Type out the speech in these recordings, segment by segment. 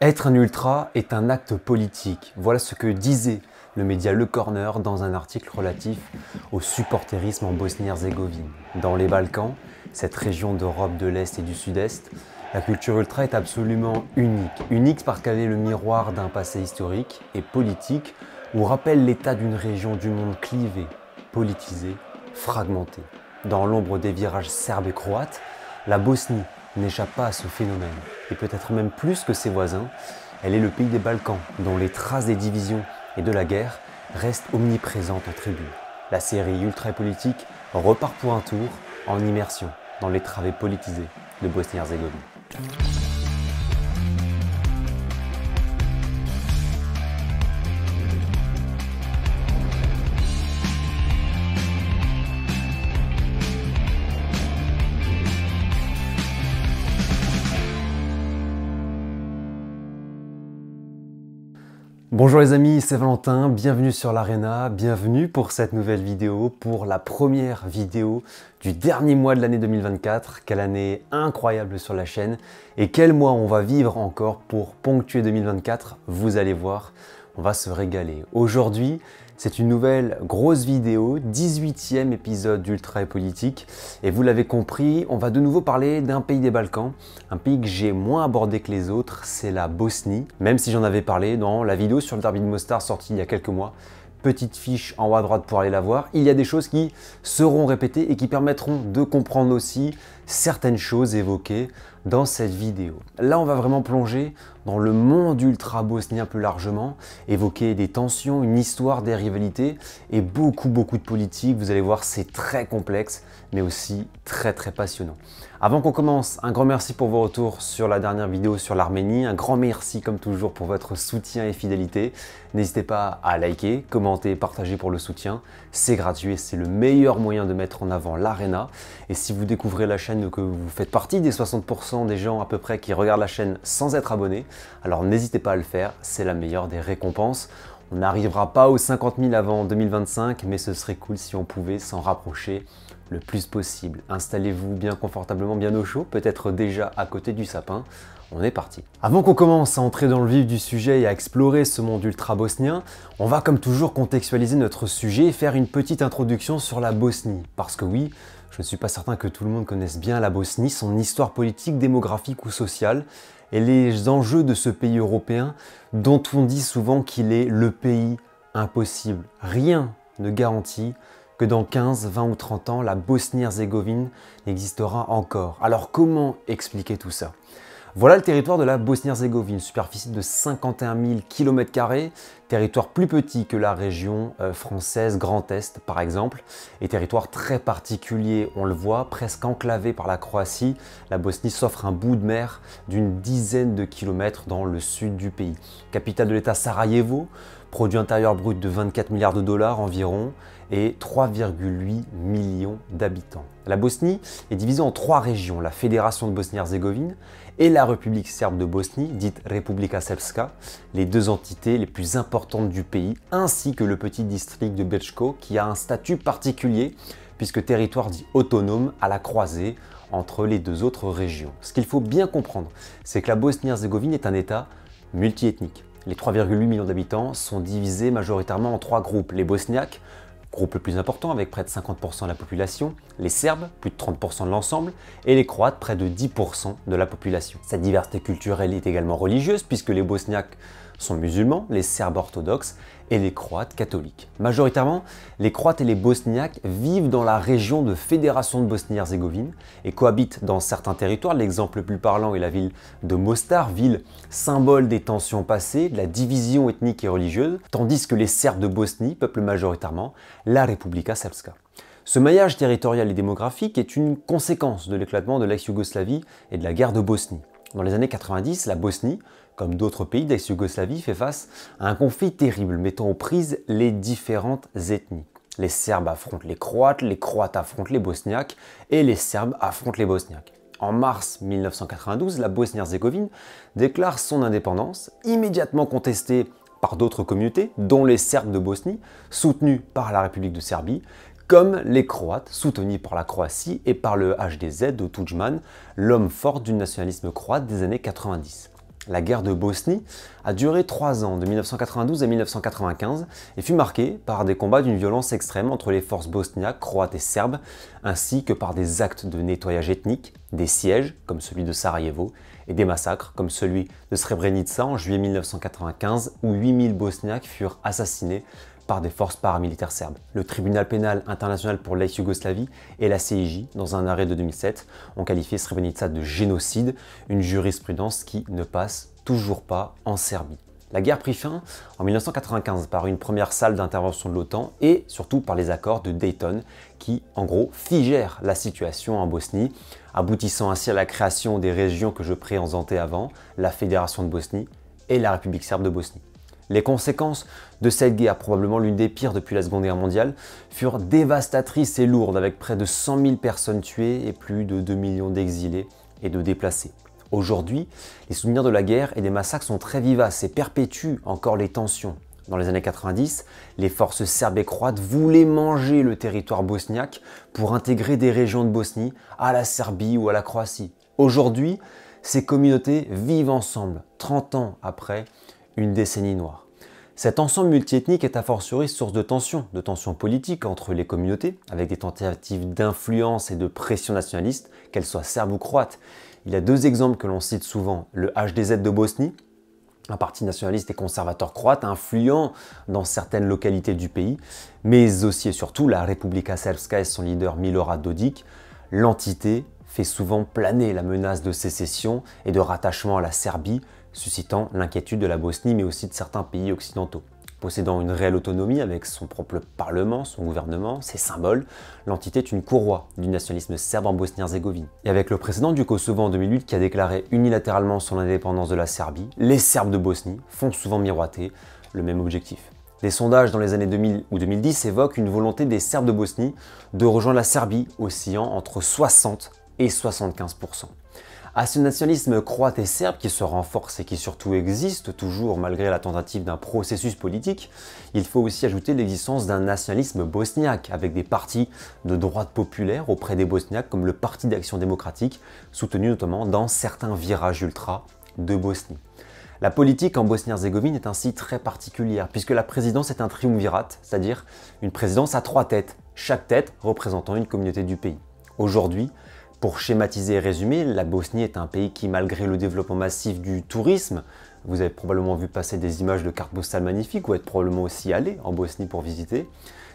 Être un ultra est un acte politique. Voilà ce que disait le média Le Corner dans un article relatif au supporterisme en Bosnie-Herzégovine. Dans les Balkans, cette région d'Europe de l'Est et du Sud-Est, la culture ultra est absolument unique. Unique parce qu'elle est le miroir d'un passé historique et politique où rappelle l'état d'une région du monde clivée, politisée, fragmentée. Dans l'ombre des virages serbes et croates, la Bosnie n'échappe pas à ce phénomène. Et peut-être même plus que ses voisins, elle est le pays des Balkans, dont les traces des divisions et de la guerre restent omniprésentes en tribune. La série Ultra et Politique repart pour un tour en immersion dans les travées politisées de Bosnie-Herzégovine. Bonjour les amis, c'est Valentin, bienvenue sur l'Arena, bienvenue pour cette nouvelle vidéo, pour la première vidéo du dernier mois de l'année 2024. Quelle année incroyable sur la chaîne et quel mois on va vivre encore pour ponctuer 2024, vous allez voir, on va se régaler. Aujourd'hui, c'est une nouvelle grosse vidéo, 18e épisode d'Ultra et Politique. Et vous l'avez compris, on va de nouveau parler d'un pays des Balkans, un pays que j'ai moins abordé que les autres, c'est la Bosnie. Même si j'en avais parlé dans la vidéo sur le derby de Mostar sortie il y a quelques mois. Petite fiche en haut à droite pour aller la voir. Il y a des choses qui seront répétées et qui permettront de comprendre aussi certaines choses évoquées dans cette vidéo. Là, on va vraiment plonger dans le monde ultra bosnien plus largement, évoquer des tensions, une histoire, des rivalités et beaucoup de politique. Vous allez voir, c'est très complexe, mais aussi très passionnant. Avant qu'on commence, un grand merci pour vos retours sur la dernière vidéo sur l'Arménie. Un grand merci comme toujours pour votre soutien et fidélité. N'hésitez pas à liker, commenter, partager pour le soutien. C'est gratuit et c'est le meilleur moyen de mettre en avant l'Arena. Et si vous découvrez la chaîne, que vous faites partie des 60% des gens à peu près qui regardent la chaîne sans être abonnés, alors n'hésitez pas à le faire, c'est la meilleure des récompenses. On n'arrivera pas aux 50 000 avant 2025, mais ce serait cool si on pouvait s'en rapprocher le plus possible. Installez-vous bien confortablement, bien au chaud, peut-être déjà à côté du sapin. On est parti. Avant qu'on commence à entrer dans le vif du sujet et à explorer ce monde ultra bosnien, on va comme toujours contextualiser notre sujet et faire une petite introduction sur la Bosnie. Parce que oui, je ne suis pas certain que tout le monde connaisse bien la Bosnie, son histoire politique, démographique ou sociale, et les enjeux de ce pays européen dont on dit souvent qu'il est le pays impossible. Rien ne garantit que dans 15, 20 ou 30 ans, la Bosnie-Herzégovine existera encore. Alors comment expliquer tout ça ? Voilà le territoire de la Bosnie-Herzégovine, superficie de 51 000 km², territoire plus petit que la région française Grand Est par exemple, et territoire très particulier, on le voit, presque enclavé par la Croatie. La Bosnie s'offre un bout de mer d'une dizaine de kilomètres dans le sud du pays. Capitale de l'État Sarajevo, produit intérieur brut de 24 milliards de dollars environ, et 3,8 millions d'habitants. La Bosnie est divisée en trois régions, la Fédération de Bosnie-Herzégovine et la République serbe de Bosnie, dite Republika Srpska, les deux entités les plus importantes du pays, ainsi que le petit district de Brčko qui a un statut particulier puisque territoire dit autonome à la croisée entre les deux autres régions. Ce qu'il faut bien comprendre, c'est que la Bosnie-Herzégovine est un État multiethnique. Les 3,8 millions d'habitants sont divisés majoritairement en trois groupes, les Bosniaques, groupe le plus important avec près de 50% de la population, les Serbes, plus de 30% de l'ensemble, et les Croates, près de 10% de la population. Cette diversité culturelle est également religieuse puisque les Bosniaques sont musulmans, les Serbes orthodoxes et les Croates catholiques. Majoritairement, les Croates et les Bosniaques vivent dans la région de Fédération de Bosnie-Herzégovine et cohabitent dans certains territoires. L'exemple le plus parlant est la ville de Mostar, ville symbole des tensions passées, de la division ethnique et religieuse, tandis que les Serbes de Bosnie peuplent majoritairement la Republika Srpska. Ce maillage territorial et démographique est une conséquence de l'éclatement de l'ex-Yougoslavie et de la guerre de Bosnie. Dans les années 90, la Bosnie, comme d'autres pays d'ex-Yougoslavie, fait face à un conflit terrible mettant aux prises les différentes ethnies. Les Serbes affrontent les Croates affrontent les Bosniaques et les Serbes affrontent les Bosniaques. En mars 1992, la Bosnie-Herzégovine déclare son indépendance, immédiatement contestée par d'autres communautés, dont les Serbes de Bosnie, soutenus par la République de Serbie, comme les Croates, soutenus par la Croatie et par le HDZ de Tudjman, l'homme fort du nationalisme croate des années 90. La guerre de Bosnie a duré 3 ans, de 1992 à 1995, et fut marquée par des combats d'une violence extrême entre les forces bosniaques, croates et serbes, ainsi que par des actes de nettoyage ethnique, des sièges, comme celui de Sarajevo, et des massacres, comme celui de Srebrenica en juillet 1995, où 8000 Bosniaques furent assassinés par des forces paramilitaires serbes. Le tribunal pénal international pour l'ex-Yougoslavie et la CIJ, dans un arrêt de 2007, ont qualifié Srebrenica de génocide, une jurisprudence qui ne passe toujours pas en Serbie. La guerre prit fin en 1995 par une première salle d'intervention de l'OTAN et surtout par les accords de Dayton qui, en gros, figèrent la situation en Bosnie, aboutissant ainsi à la création des régions que je présentais avant, la Fédération de Bosnie et la République serbe de Bosnie. Les conséquences de cette guerre, probablement l'une des pires depuis la Seconde Guerre mondiale, furent dévastatrices et lourdes avec près de 100 000 personnes tuées et plus de 2 millions d'exilés et de déplacés. Aujourd'hui, les souvenirs de la guerre et des massacres sont très vivaces et perpétuent encore les tensions. Dans les années 90, les forces serbes et croates voulaient manger le territoire bosniaque pour intégrer des régions de Bosnie à la Serbie ou à la Croatie. Aujourd'hui, ces communautés vivent ensemble, 30 ans après une décennie noire. Cet ensemble multiethnique est a fortiori source de tensions politiques entre les communautés, avec des tentatives d'influence et de pression nationaliste, qu'elles soient serbes ou croates. Il y a 2 exemples que l'on cite souvent, le HDZ de Bosnie, un parti nationaliste et conservateur croate influent dans certaines localités du pays, mais aussi et surtout la Republika Srpska et son leader Milorad Dodik. L'entité fait souvent planer la menace de sécession et de rattachement à la Serbie, suscitant l'inquiétude de la Bosnie mais aussi de certains pays occidentaux. Possédant une réelle autonomie avec son propre parlement, son gouvernement, ses symboles, l'entité est une courroie du nationalisme serbe en Bosnie-Herzégovine. Et avec le président du Kosovo en 2008 qui a déclaré unilatéralement son indépendance de la Serbie, les Serbes de Bosnie font souvent miroiter le même objectif. Des sondages dans les années 2000 ou 2010 évoquent une volonté des Serbes de Bosnie de rejoindre la Serbie, oscillant entre 60 et 75%. À ce nationalisme croate et serbe qui se renforce et qui surtout existe toujours malgré la tentative d'un processus politique, il faut aussi ajouter l'existence d'un nationalisme bosniaque avec des partis de droite populaire auprès des Bosniaques comme le Parti d'action démocratique, soutenu notamment dans certains virages ultra de Bosnie. La politique en Bosnie-Herzégovine est ainsi très particulière puisque la présidence est un triumvirat, c'est-à-dire une présidence à 3 têtes, chaque tête représentant une communauté du pays. Aujourd'hui, pour schématiser et résumer, la Bosnie est un pays qui, malgré le développement massif du tourisme, vous avez probablement vu passer des images de cartes postales magnifiques ou être probablement aussi allé en Bosnie pour visiter,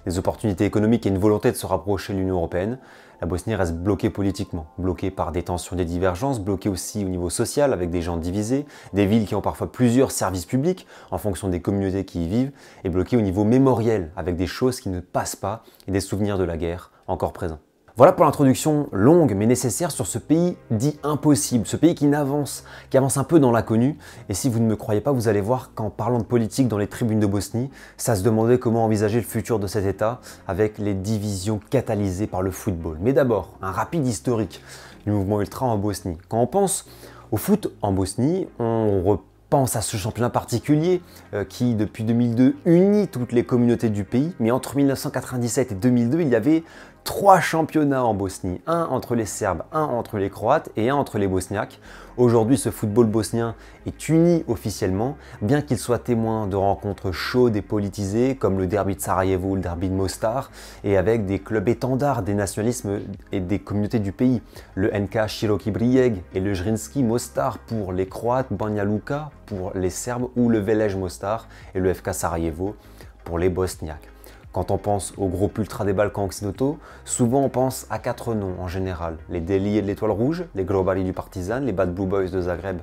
des opportunités économiques et une volonté de se rapprocher de l'Union européenne, la Bosnie reste bloquée politiquement, bloquée par des tensions et des divergences, bloquée aussi au niveau social avec des gens divisés, des villes qui ont parfois plusieurs services publics en fonction des communautés qui y vivent, et bloquée au niveau mémoriel avec des choses qui ne passent pas et des souvenirs de la guerre encore présents. Voilà pour l'introduction longue mais nécessaire sur ce pays dit impossible, ce pays qui avance un peu dans l'inconnu. Et si vous ne me croyez pas, vous allez voir qu'en parlant de politique dans les tribunes de Bosnie, ça se demandait comment envisager le futur de cet État avec les divisions catalysées par le football. Mais d'abord, un rapide historique du mouvement ultra en Bosnie. Quand on pense au foot en Bosnie, on pense à ce championnat particulier qui, depuis 2002, unit toutes les communautés du pays. Mais entre 1997 et 2002, il y avait 3 championnats en Bosnie, un entre les Serbes, un entre les Croates et un entre les Bosniaques. Aujourd'hui, ce football bosnien est uni officiellement, bien qu'il soit témoin de rencontres chaudes et politisées comme le derby de Sarajevo ou le derby de Mostar, et avec des clubs étendards des nationalismes et des communautés du pays. Le NK Široki Brijeg et le Zrinski Mostar pour les Croates, Banja Luka pour les Serbes ou le Velej Mostar et le FK Sarajevo pour les Bosniaques. Quand on pense aux groupes ultra des Balkans occidentaux, souvent on pense à 4 noms en général. Les Déliés de l'Étoile Rouge, les Grobari du Partizan, les Bad Blue Boys de Zagreb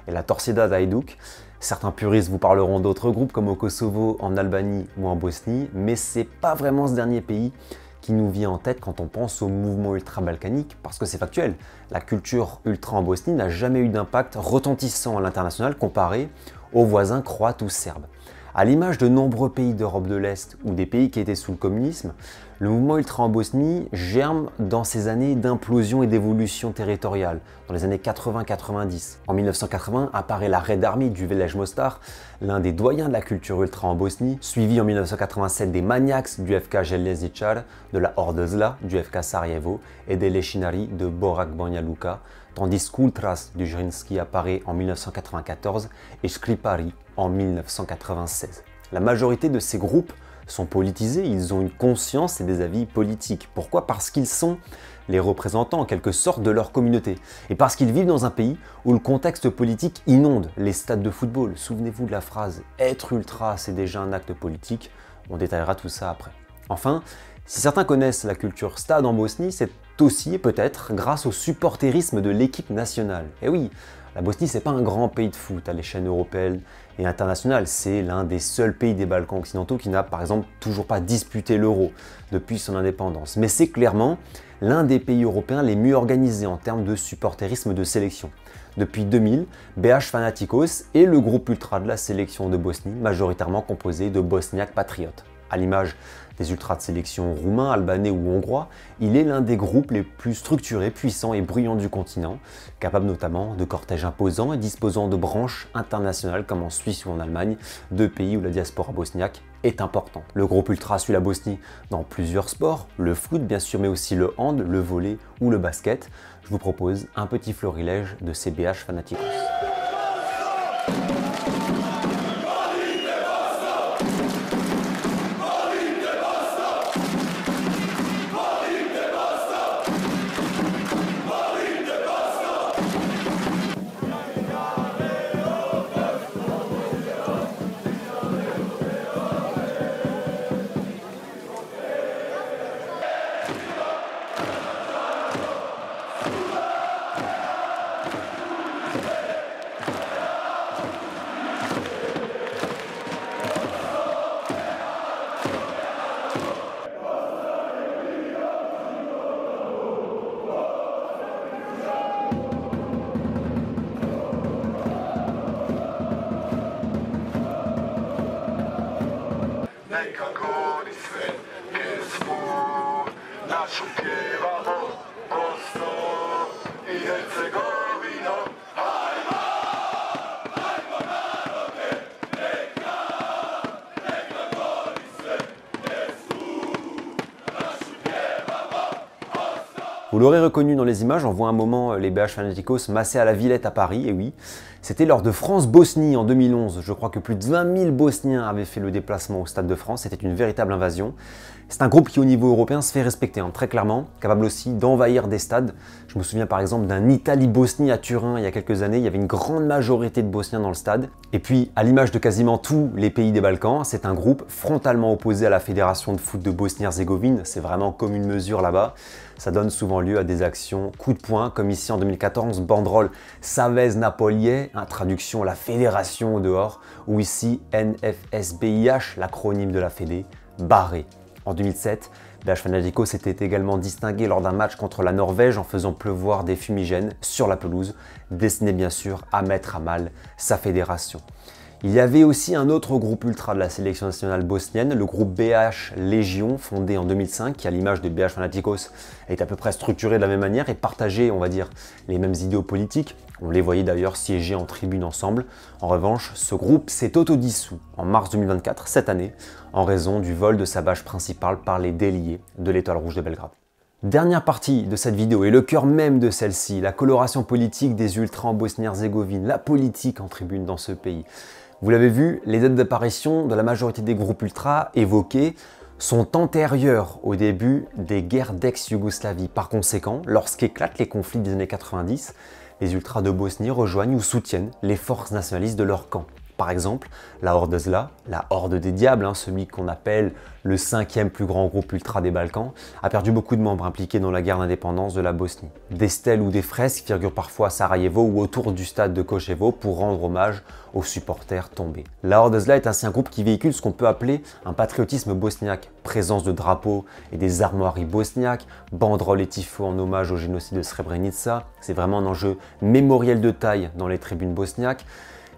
et la Torcida d'Hajduk. Certains puristes vous parleront d'autres groupes comme au Kosovo, en Albanie ou en Bosnie, mais c'est pas vraiment ce dernier pays qui nous vient en tête quand on pense au mouvement ultra-balkanique, parce que c'est factuel. La culture ultra en Bosnie n'a jamais eu d'impact retentissant à l'international comparé aux voisins croates ou serbes. À l'image de nombreux pays d'Europe de l'Est ou des pays qui étaient sous le communisme, le mouvement ultra en Bosnie germe dans ces années d'implosion et d'évolution territoriale, dans les années 80-90. En 1980 apparaît la Red Army du Velej Mostar, l'un des doyens de la culture ultra en Bosnie, suivi en 1987 des Maniacs du FK Željezničar, de la Horde Zla du FK Sarajevo et des Lešinari de Borac Banja Luka tandis qu'Ultras de Zrinjski apparaît en 1994 et Skripari en 1996. La majorité de ces groupes sont politisés, ils ont une conscience et des avis politiques. Pourquoi? Parce qu'ils sont les représentants en quelque sorte de leur communauté. Et parce qu'ils vivent dans un pays où le contexte politique inonde les stades de football. Souvenez-vous de la phrase « être ultra, c'est déjà un acte politique ». On détaillera tout ça après. Enfin, si certains connaissent la culture stade en Bosnie, c'est aussi et peut-être grâce au supporterisme de l'équipe nationale. Et oui, la Bosnie, c'est pas un grand pays de foot à l'échelle européenne et internationale. C'est l'un des seuls pays des Balkans occidentaux qui n'a par exemple toujours pas disputé l'Euro depuis son indépendance. Mais c'est clairement l'un des pays européens les mieux organisés en termes de supporterisme de sélection. Depuis 2000, BH Fanatikos est le groupe ultra de la sélection de Bosnie, majoritairement composé de Bosniaques patriotes. À l'image des ultras de sélection roumains, albanais ou hongrois, il est l'un des groupes les plus structurés, puissants et bruyants du continent, capable notamment de cortèges imposants et disposant de branches internationales comme en Suisse ou en Allemagne, deux pays où la diaspora bosniaque est importante. Le groupe ultra suit la Bosnie dans plusieurs sports, le foot bien sûr, mais aussi le hand, le volley ou le basket. Je vous propose un petit florilège de ces BH Fanatikos. Nekako ni sve pjesmu našu pjevamo, Bosno i Hercegovino. Hajmo, hajmo narode, nekako ni sve pjesmu našu pjevamo, Bosno. Vous l'aurez reconnu dans les images, on voit un moment les BH Fanatikos massés à la Villette à Paris, et oui, c'était lors de France-Bosnie en 2011. Je crois que plus de 20 000 Bosniens avaient fait le déplacement au Stade de France, c'était une véritable invasion. C'est un groupe qui au niveau européen se fait respecter, très clairement, capable aussi d'envahir des stades. Je me souviens par exemple d'un Italie-Bosnie à Turin il y a quelques années, il y avait une grande majorité de Bosniens dans le stade. Et puis, à l'image de quasiment tous les pays des Balkans, c'est un groupe frontalement opposé à la Fédération de foot de Bosnie-Herzégovine, c'est vraiment comme une mesure là-bas. Ça donne souvent lieu à des actions coup de poing, comme ici en 2014, banderole Savez Napolije, traduction la fédération au dehors, ou ici NFSBIH, l'acronyme de la Fédé, barré. En 2007, BH Fanatikos s'était également distingué lors d'un match contre la Norvège en faisant pleuvoir des fumigènes sur la pelouse, destiné bien sûr à mettre à mal sa fédération. Il y avait aussi un autre groupe ultra de la sélection nationale bosnienne, le groupe BH Légion, fondé en 2005, qui à l'image de BH Fanatikos est à peu près structuré de la même manière et partageait, on va dire, les mêmes idéaux politiques. On les voyait d'ailleurs siéger en tribune ensemble. En revanche, ce groupe s'est autodissous en mars 2024, cette année, en raison du vol de sa bâche principale par les déliés de l'Étoile Rouge de Belgrade. Dernière partie de cette vidéo et le cœur même de celle-ci, la coloration politique des ultras en Bosnie-Herzégovine, la politique en tribune dans ce pays. Vous l'avez vu, les dates d'apparition de la majorité des groupes ultras évoqués sont antérieures au début des guerres d'ex-Yougoslavie. Par conséquent, lorsqu'éclatent les conflits des années 90, les ultras de Bosnie rejoignent ou soutiennent les forces nationalistes de leur camp. Par exemple, la Horde Zla, la Horde des Diables, celui qu'on appelle le 5e plus grand groupe ultra des Balkans, a perdu beaucoup de membres impliqués dans la guerre d'indépendance de la Bosnie. Des stèles ou des fresques figurent parfois à Sarajevo ou autour du stade de Koševo pour rendre hommage aux supporters tombés. La Horde Zla est ainsi un groupe qui véhicule ce qu'on peut appeler un patriotisme bosniaque. Présence de drapeaux et des armoiries bosniaques, banderoles et tifos en hommage au génocide de Srebrenica. C'est vraiment un enjeu mémoriel de taille dans les tribunes bosniaques.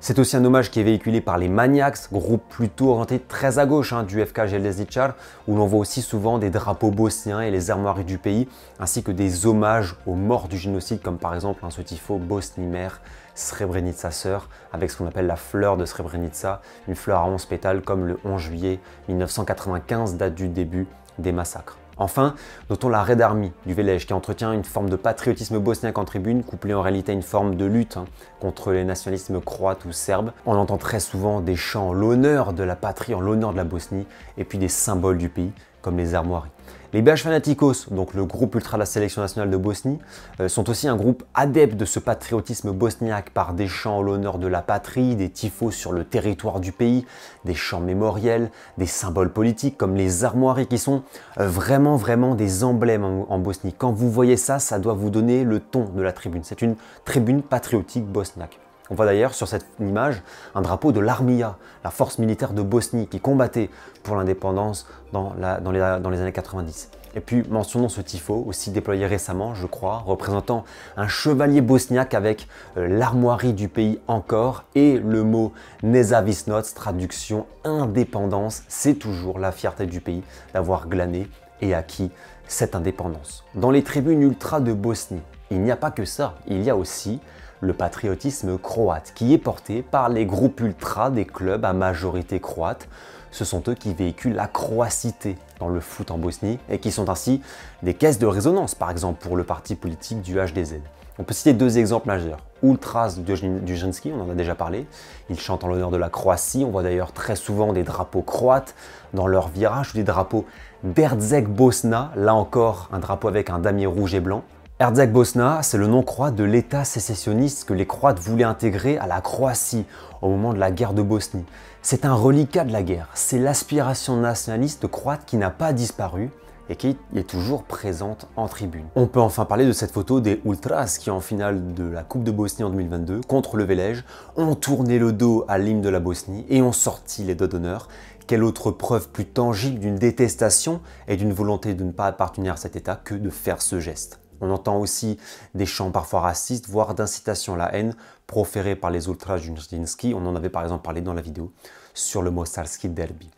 C'est aussi un hommage qui est véhiculé par les Maniacs, groupe plutôt orienté très à gauche du FK Željezničar, où l'on voit aussi souvent des drapeaux bosniens et les armoiries du pays, ainsi que des hommages aux morts du génocide, comme par exemple ce tifo Bosnie mère, Srebrenica sœur, avec ce qu'on appelle la fleur de Srebrenica, une fleur à 11 pétales comme le 11 juillet 1995, date du début des massacres. Enfin, notons la Red Army du Velej qui entretient une forme de patriotisme bosniaque en tribune, couplé en réalité à une forme de lutte contre les nationalismes croates ou serbes. On entend très souvent des chants en l'honneur de la patrie, en l'honneur de la Bosnie, et puis des symboles du pays, comme les armoiries. Les Baj Fanatikos, donc le groupe ultra de la sélection nationale de Bosnie, sont aussi un groupe adepte de ce patriotisme bosniaque par des chants en l'honneur de la patrie, des tifos sur le territoire du pays, des chants mémoriels, des symboles politiques comme les armoiries qui sont vraiment des emblèmes en Bosnie. Quand vous voyez ça, ça doit vous donner le ton de la tribune. C'est une tribune patriotique bosniaque. On voit d'ailleurs sur cette image un drapeau de l'Armija, la force militaire de Bosnie qui combattait pour l'indépendance dans les années 90. Et puis mentionnons ce tifo, aussi déployé récemment, je crois, représentant un chevalier bosniaque avec l'armoirie du pays encore et le mot Nezavisnoc, traduction indépendance. C'est toujours la fierté du pays d'avoir glané et acquis cette indépendance. Dans les tribunes ultra de Bosnie, il n'y a pas que ça, il y a aussi le patriotisme croate qui est porté par les groupes ultras des clubs à majorité croate. Ce sont eux qui véhiculent la croacité dans le foot en Bosnie et qui sont ainsi des caisses de résonance, par exemple pour le parti politique du HDZ. On peut citer deux exemples majeurs. Ultras Dužanski, on en a déjà parlé, ils chantent en l'honneur de la Croatie, on voit d'ailleurs très souvent des drapeaux croates dans leur virage ou des drapeaux d'Erzeg Bosna, là encore un drapeau avec un damier rouge et blanc. Erzeg Bosna, c'est le nom croate de l'État sécessionniste que les Croates voulaient intégrer à la Croatie au moment de la guerre de Bosnie. C'est un reliquat de la guerre, c'est l'aspiration nationaliste croate qui n'a pas disparu et qui est toujours présente en tribune. On peut enfin parler de cette photo des Ultras qui en finale de la Coupe de Bosnie en 2022 contre le Velej ont tourné le dos à l'hymne de la Bosnie et ont sorti les doigts d'honneur. Quelle autre preuve plus tangible d'une détestation et d'une volonté de ne pas appartenir à cet État que de faire ce geste. On entend aussi des chants parfois racistes, voire d'incitation à la haine, proférés par les Ultras Dužanski. On en avait par exemple parlé dans la vidéo sur le Mostarski Derby.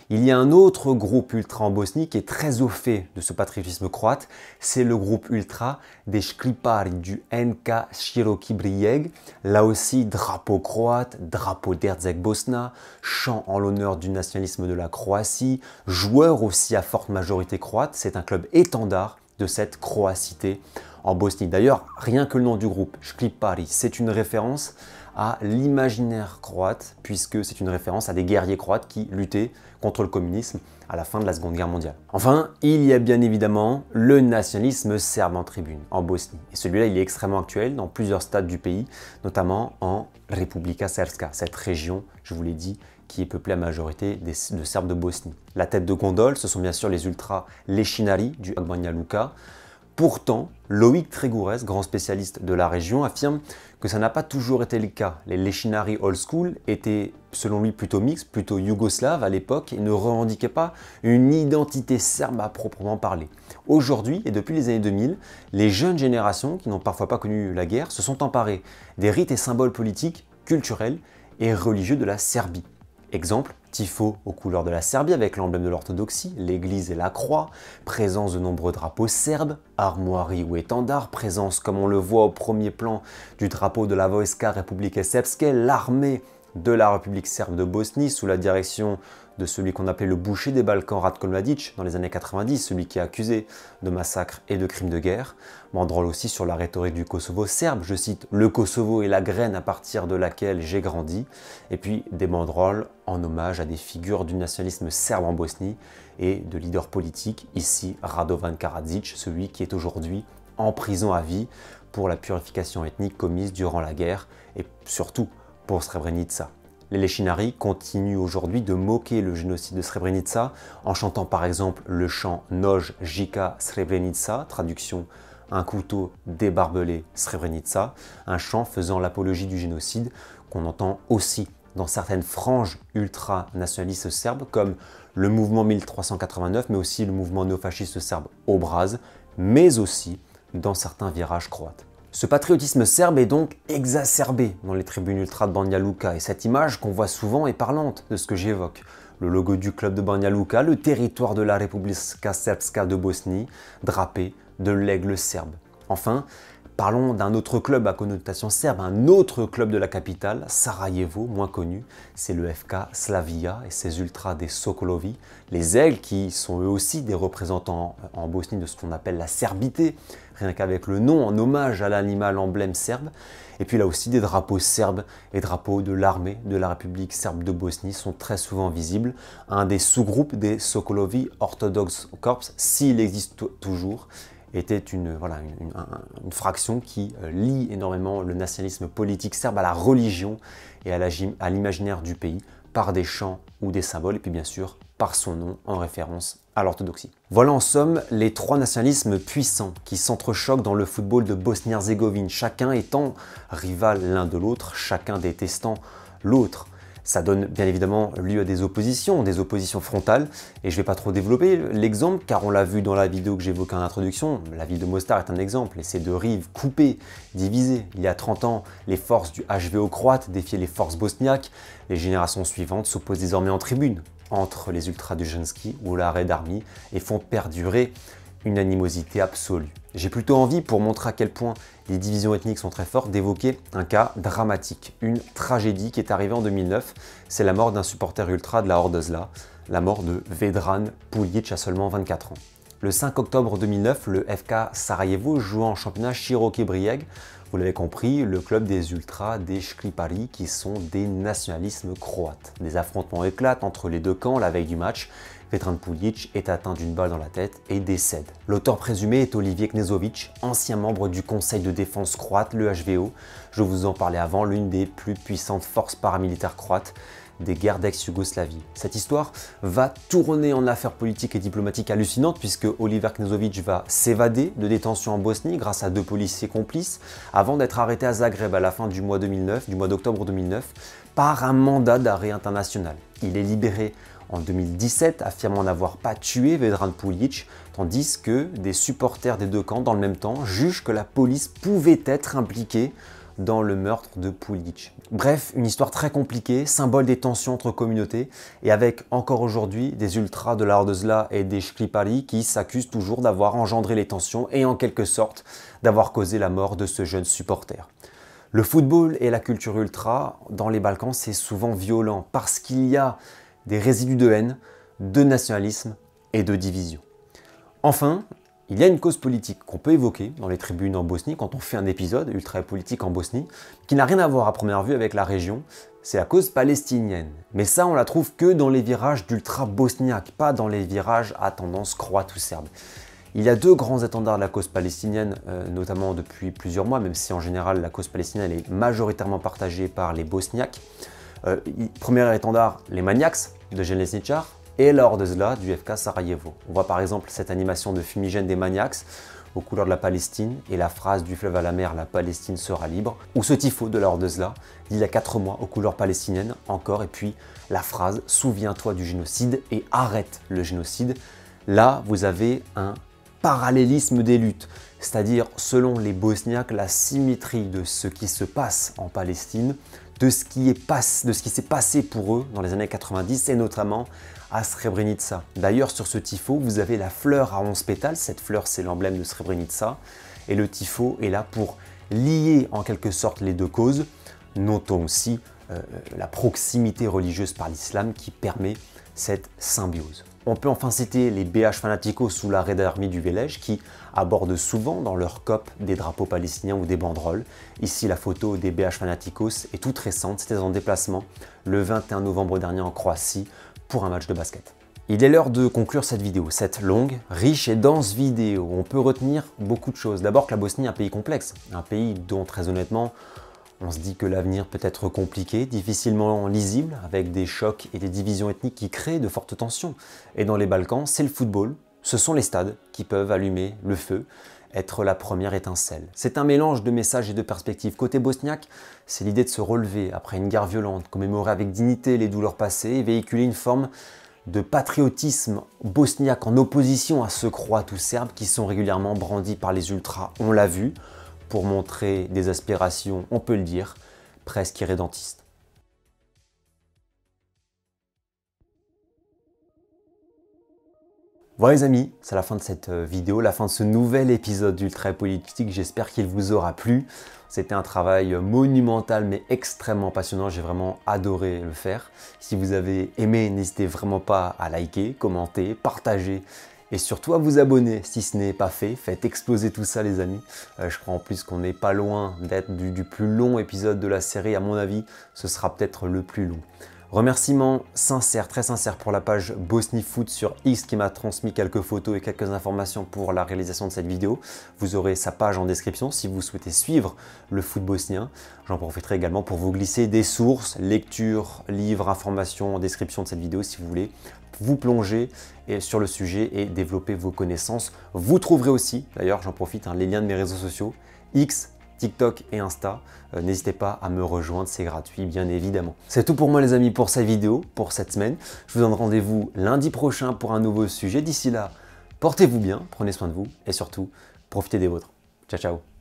Il y a un autre groupe ultra en Bosnie qui est très au fait de ce patriotisme croate, c'est le groupe ultra des Škripari du NK Široki Brijeg. Là aussi, drapeau croate, drapeau d'Erzeg Bosna, chant en l'honneur du nationalisme de la Croatie, joueur aussi à forte majorité croate, c'est un club étendard de cette croacité en Bosnie. D'ailleurs, rien que le nom du groupe, Škripari, c'est une référence à l'imaginaire croate, puisque c'est une référence à des guerriers croates qui luttaient contre le communisme à la fin de la Seconde Guerre mondiale. Enfin, il y a bien évidemment le nationalisme serbe en tribune, en Bosnie. Et celui-là, il est extrêmement actuel dans plusieurs stades du pays, notamment en Republika Srpska, cette région, je vous l'ai dit, qui est peuplée à majorité de Serbes de Bosnie. La tête de gondole, ce sont bien sûr les ultras Lešinari du Banja Luka. Pourtant, Loïc Tregourès, grand spécialiste de la région, affirme que ça n'a pas toujours été le cas. Les Lešinari Old School étaient, selon lui, plutôt mixtes, plutôt yougoslaves à l'époque et ne revendiquaient pas une identité serbe à proprement parler. Aujourd'hui, et depuis les années 2000, les jeunes générations, qui n'ont parfois pas connu la guerre, se sont emparées des rites et symboles politiques, culturels et religieux de la Serbie. Exemple, tifo aux couleurs de la Serbie avec l'emblème de l'orthodoxie, l'église et la croix, présence de nombreux drapeaux serbes, armoiries ou étendards, présence comme on le voit au premier plan du drapeau de la Vojska Republike Srpske, l'armée de la République serbe de Bosnie sous la direction de celui qu'on appelait le boucher des Balkans, Ratko Mladic, dans les années 90, celui qui est accusé de massacres et de crimes de guerre. Banderole aussi sur la rhétorique du Kosovo serbe, je cite « Le Kosovo est la graine à partir de laquelle j'ai grandi », et puis des banderoles en hommage à des figures du nationalisme serbe en Bosnie et de leaders politiques, ici Radovan Karadzic, celui qui est aujourd'hui en prison à vie pour la purification ethnique commise durant la guerre et surtout pour Srebrenica. Les Lešinari continuent aujourd'hui de moquer le génocide de Srebrenica en chantant par exemple le chant Noj Jika Srebrenica, traduction un couteau débarbelé Srebrenica, un chant faisant l'apologie du génocide qu'on entend aussi dans certaines franges ultra-nationalistes serbes comme le mouvement 1389 mais aussi le mouvement néofasciste serbe Obraz, mais aussi dans certains virages croates. Ce patriotisme serbe est donc exacerbé dans les tribunes ultra de Banja Luka et cette image qu'on voit souvent est parlante de ce que j'évoque. Le logo du club de Banja Luka, le territoire de la Republika Srpska de Bosnie, drapé de l'aigle serbe. Enfin, Parlons d'un autre club à connotation serbe, un autre club de la capitale, Sarajevo, moins connu, c'est le FK Slavia et ses ultras des Sokolovi, les Aigles qui sont eux aussi des représentants en Bosnie de ce qu'on appelle la serbité, rien qu'avec le nom en hommage à l'animal emblème serbe. Et puis là aussi des drapeaux serbes et drapeaux de l'armée de la République serbe de Bosnie sont très souvent visibles. Un des sous-groupes des Sokolovi Orthodox Corps, s'il existe toujours, était une fraction qui lie énormément le nationalisme politique serbe à la religion et à l'imaginaire du pays par des chants ou des symboles et puis bien sûr par son nom en référence à l'orthodoxie. Voilà en somme les trois nationalismes puissants qui s'entrechoquent dans le football de Bosnie-Herzégovine, chacun étant rival l'un de l'autre, chacun détestant l'autre. Ça donne bien évidemment lieu à des oppositions frontales, et je ne vais pas trop développer l'exemple car on l'a vu dans la vidéo que j'évoquais en introduction, la ville de Mostar est un exemple, et ces deux rives coupées, divisées. Il y a 30 ans, les forces du HVO croate défiaient les forces bosniaques, les générations suivantes s'opposent désormais en tribune entre les ultras du Ženski ou la Red Army et font perdurer une animosité absolue. J'ai plutôt envie, pour montrer à quel point les divisions ethniques sont très fortes, d'évoquer un cas dramatique, une tragédie qui est arrivée en 2009. C'est la mort d'un supporter ultra de la Hordezla, la mort de Vedran Puljic à seulement 24 ans. Le 5 octobre 2009, le FK Sarajevo jouant en championnat Široki Brijeg, vous l'avez compris, le club des ultras des Škripari qui sont des nationalismes croates. Des affrontements éclatent entre les deux camps la veille du match. Vedran Puljic est atteint d'une balle dans la tête et décède. L'auteur présumé est Olivier Knezovic, ancien membre du conseil de défense croate, le HVO. Je vous en parlais avant, l'une des plus puissantes forces paramilitaires croates des guerres d'ex-Yougoslavie. Cette histoire va tourner en affaires politiques et diplomatiques hallucinantes puisque Oliver Knezovic va s'évader de détention en Bosnie grâce à deux policiers complices avant d'être arrêté à Zagreb à la fin du mois d'octobre 2009, par un mandat d'arrêt international. Il est libéré en 2017, affirmant n'avoir pas tué Vedran Puljic, tandis que des supporters des deux camps, dans le même temps, jugent que la police pouvait être impliquée dans le meurtre de Puljic. Bref, une histoire très compliquée, symbole des tensions entre communautés, et avec encore aujourd'hui des ultras de la Hordezla et des Škripari qui s'accusent toujours d'avoir engendré les tensions et en quelque sorte d'avoir causé la mort de ce jeune supporter. Le football et la culture ultra dans les Balkans, c'est souvent violent parce qu'il y a des résidus de haine, de nationalisme et de division. Enfin, il y a une cause politique qu'on peut évoquer dans les tribunes en Bosnie quand on fait un épisode ultra politique en Bosnie, qui n'a rien à voir à première vue avec la région, c'est la cause palestinienne. Mais ça, on la trouve que dans les virages d'ultra bosniaques, pas dans les virages à tendance croate ou serbe. Il y a deux grands étendards de la cause palestinienne, notamment depuis plusieurs mois, même si en général la cause palestinienne est majoritairement partagée par les bosniaques. Premier étendard, les Maniacs de Željezničar et la Hordezla du FK Sarajevo. On voit par exemple cette animation de fumigène des Maniacs aux couleurs de la Palestine et la phrase du fleuve à la mer, la Palestine sera libre, ou ce tifo de la Hordezla d'il y a 4 mois aux couleurs palestiniennes encore, et puis la phrase souviens-toi du génocide et arrête le génocide. Là, vous avez un parallélisme des luttes, c'est-à-dire selon les Bosniaques, la symétrie de ce qui se passe en Palestine, de ce qui s'est passé pour eux dans les années 90 et notamment à Srebrenica. D'ailleurs, sur ce tifo, vous avez la fleur à 11 pétales. Cette fleur, c'est l'emblème de Srebrenica. Et le tifo est là pour lier en quelque sorte les deux causes. Notons aussi la proximité religieuse par l'islam qui permet cette symbiose. On peut enfin citer les BH Fanaticos ou la Red Army du Velej qui abordent souvent dans leur COP des drapeaux palestiniens ou des banderoles. Ici, la photo des BH Fanaticos est toute récente, c'était en déplacement le 21 novembre dernier en Croatie pour un match de basket. Il est l'heure de conclure cette vidéo, cette longue, riche et dense vidéo. On peut retenir beaucoup de choses. D'abord que la Bosnie est un pays complexe, un pays dont très honnêtement, on se dit que l'avenir peut être compliqué, difficilement lisible, avec des chocs et des divisions ethniques qui créent de fortes tensions. Et dans les Balkans, c'est le football, ce sont les stades qui peuvent allumer le feu, être la première étincelle. C'est un mélange de messages et de perspectives. Côté bosniaque, c'est l'idée de se relever après une guerre violente, commémorer avec dignité les douleurs passées et véhiculer une forme de patriotisme bosniaque en opposition à ceux croates ou serbes qui sont régulièrement brandis par les ultras, on l'a vu, pour montrer des aspirations, on peut le dire, presque irrédentistes. Voilà les amis, c'est la fin de cette vidéo, la fin de ce nouvel épisode d'Ultra Politique. J'espère qu'il vous aura plu. C'était un travail monumental mais extrêmement passionnant. J'ai vraiment adoré le faire. Si vous avez aimé, n'hésitez vraiment pas à liker, commenter, partager et surtout à vous abonner si ce n'est pas fait. Faites exploser tout ça les amis. Je crois en plus qu'on n'est pas loin d'être du plus long épisode de la série. À mon avis, ce sera peut-être le plus long. Remerciements sincères, très sincères pour la page Bosnie Foot sur X qui m'a transmis quelques photos et quelques informations pour la réalisation de cette vidéo. Vous aurez sa page en description si vous souhaitez suivre le foot bosnien. J'en profiterai également pour vous glisser des sources, lectures, livres, informations en description de cette vidéo si vous voulez vous plonger sur le sujet et développer vos connaissances. Vous trouverez aussi, d'ailleurs j'en profite, les liens de mes réseaux sociaux, X, TikTok et Insta. N'hésitez pas à me rejoindre, c'est gratuit bien évidemment. C'est tout pour moi les amis pour cette vidéo, pour cette semaine. Je vous donne rendez-vous lundi prochain pour un nouveau sujet. D'ici là, portez-vous bien, prenez soin de vous et surtout, profitez des vôtres. Ciao ciao.